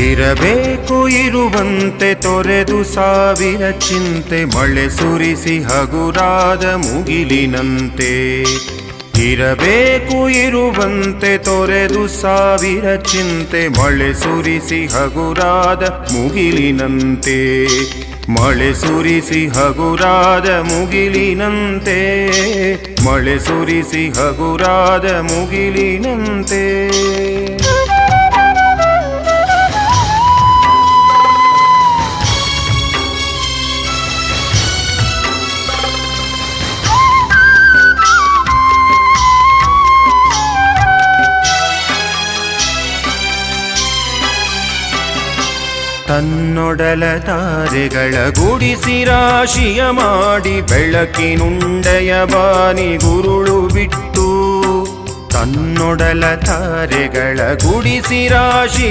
ಇರಬೇಕು ಇರುವಂತೆ ತೊರೆದು ಸಾವಿರ ಚಿಂತೆ ಮಳೆ ಸುರಿಸಿ ಹಗುರಾದ ಮುಗಿಲಿನಂತೆ. ಇರಬೇಕು ಇರುವಂತೆ ತೊರೆದು ಸಾವಿರ ಚಿಂತೆ ಮಳೆ ಸುರಿಸಿ ಹಗುರಾದ ಮುಗಿಲಿನಂತೆ. ಮಳೆ ಸುರಿಸಿ ಹಗುರಾದ ಮುಗಿಲಿನಂತೆ. ಮಳೆ ಸುರಿಸಿ ಹಗುರಾದ ಮುಗಿಲಿನಂತೆ. ತನ್ನೊಡಲ ತಾರೆಗಳ ಗುಡಿಸಿ ರಾಶಿಯ ಮಾಡಿ ಬೆಳಕಿನುಂಡೆಯ ಬಾನಿ ಗುರುಳು ಬಿಟ್ಟು. ತನ್ನೊಡಲ ತಾರೆಗಳ ಗುಡಿಸಿ ರಾಶಿಯ